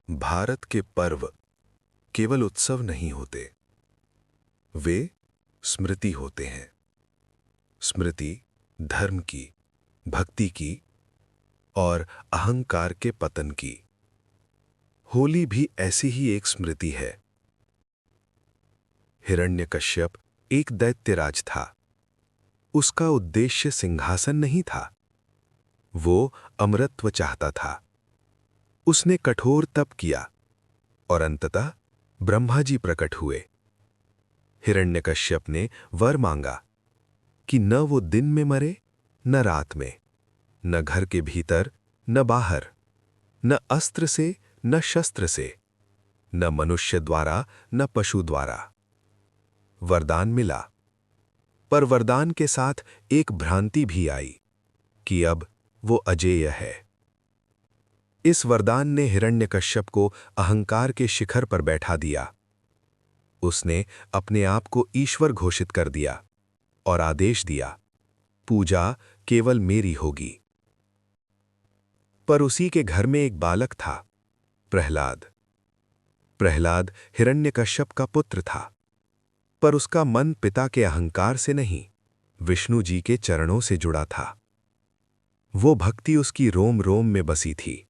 भारत के पर्व केवल उत्सव नहीं होते, वे स्मृति होते हैं। स्मृति धर्म की, भक्ति की और अहंकार के पतन की। होली भी ऐसी ही एक स्मृति है। हिरण्यकश्यप एक दैत्यराज था। उसका उद्देश्य सिंहासन नहीं था, वो अमरत्व चाहता था। उसने कठोर तप किया और अंततः ब्रह्मा जी प्रकट हुए। हिरण्यकश्यप ने वर मांगा कि न वो दिन में मरे न रात में, न घर के भीतर न बाहर, न अस्त्र से न शस्त्र से, न मनुष्य द्वारा न पशु द्वारा। वरदान मिला, पर वरदान के साथ एक भ्रांति भी आई कि अब वो अजेय है। इस वरदान ने हिरण्यकश्यप को अहंकार के शिखर पर बैठा दिया। उसने अपने आप को ईश्वर घोषित कर दिया और आदेश दिया, पूजा केवल मेरी होगी। पर उसी के घर में एक बालक था, प्रहलाद। प्रहलाद हिरण्यकश्यप का पुत्र था, पर उसका मन पिता के अहंकार से नहीं, विष्णु जी के चरणों से जुड़ा था। वो भक्ति उसकी रोम रोम में बसी थी।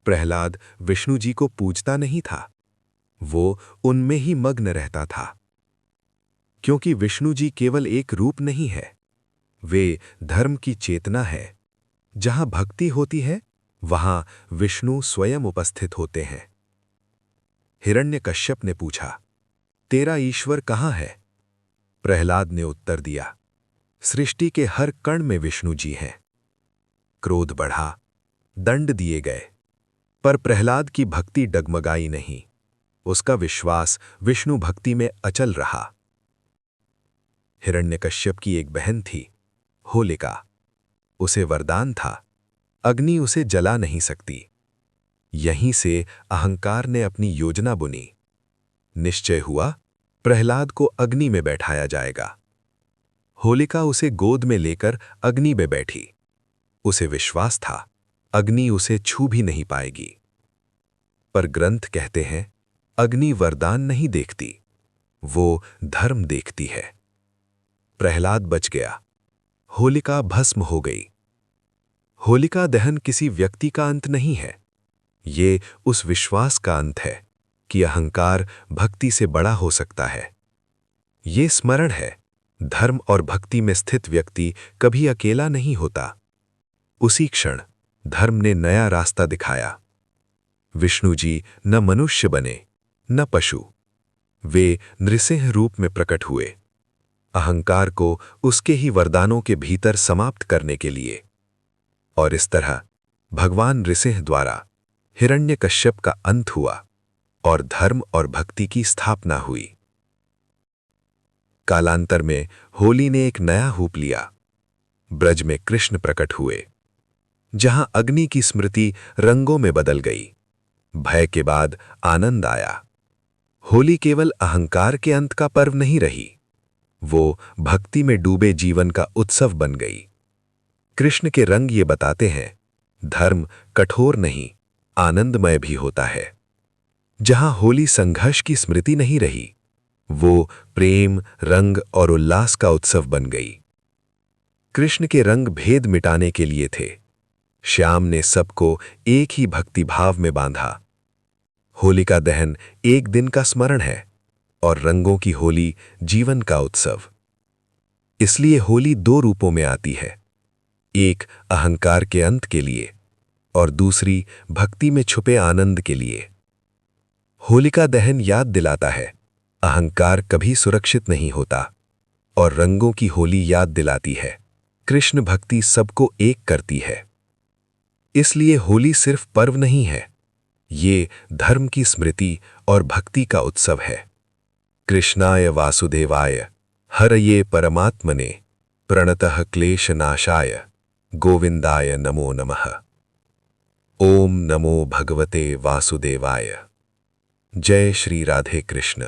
प्रहलाद विष्णु जी को पूजता नहीं था, वो उनमें ही मग्न रहता था। क्योंकि विष्णु जी केवल एक रूप नहीं है, वे धर्म की चेतना है। जहां भक्ति होती है, वहां विष्णु स्वयं उपस्थित होते हैं। हिरण्यकश्यप ने पूछा, तेरा ईश्वर कहां है? प्रहलाद ने उत्तर दिया, सृष्टि के हर कण में विष्णु जी हैं। क्रोध बढ़ा, दंड दिए गए, पर प्रहलाद की भक्ति डगमगाई नहीं। उसका विश्वास विष्णु भक्ति में अचल रहा। हिरण्यकश्यप की एक बहन थी, होलिका। उसे वरदान था, अग्नि उसे जला नहीं सकती। यहीं से अहंकार ने अपनी योजना बुनी। निश्चय हुआ, प्रहलाद को अग्नि में बैठाया जाएगा। होलिका उसे गोद में लेकर अग्नि में बैठी। उसे विश्वास था, अग्नि उसे छू भी नहीं पाएगी। पर ग्रंथ कहते हैं, अग्नि वरदान नहीं देखती, वो धर्म देखती है। प्रहलाद बच गया, होलिका भस्म हो गई। होलिका दहन किसी व्यक्ति का अंत नहीं है, ये उस विश्वास का अंत है कि अहंकार भक्ति से बड़ा हो सकता है। ये स्मरण है, धर्म और भक्ति में स्थित व्यक्ति कभी अकेला नहीं होता। उसी क्षण धर्म ने नया रास्ता दिखाया। विष्णु जी न मनुष्य बने न पशु, वे नृसिंह रूप में प्रकट हुए, अहंकार को उसके ही वरदानों के भीतर समाप्त करने के लिए। और इस तरह भगवान नृसिंह द्वारा हिरण्यकश्यप का अंत हुआ और धर्म और भक्ति की स्थापना हुई। कालांतर में होली ने एक नया रूप लिया। ब्रज में कृष्ण प्रकट हुए, जहां अग्नि की स्मृति रंगों में बदल गई। भय के बाद आनंद आया। होली केवल अहंकार के अंत का पर्व नहीं रही, वो भक्ति में डूबे जीवन का उत्सव बन गई। कृष्ण के रंग ये बताते हैं, धर्म कठोर नहीं, आनंदमय भी होता है। जहां होली संघर्ष की स्मृति नहीं रही, वो प्रेम, रंग और उल्लास का उत्सव बन गई। कृष्ण के रंग भेद मिटाने के लिए थे। श्याम ने सबको एक ही भक्ति भाव में बांधा। होलिका दहन एक दिन का स्मरण है और रंगों की होली जीवन का उत्सव। इसलिए होली दो रूपों में आती है, एक अहंकार के अंत के लिए और दूसरी भक्ति में छुपे आनंद के लिए। होलिका दहन याद दिलाता है, अहंकार कभी सुरक्षित नहीं होता, और रंगों की होली याद दिलाती है, कृष्ण भक्ति सबको एक करती है। इसलिए होली सिर्फ पर्व नहीं है, ये धर्म की स्मृति और भक्ति का उत्सव है। कृष्णाय वासुदेवाय हरये परमात्मने प्रणतः क्लेशनाशाय गोविंदाय नमो नमः। ओम नमो भगवते वासुदेवाय। जय श्री राधे कृष्ण।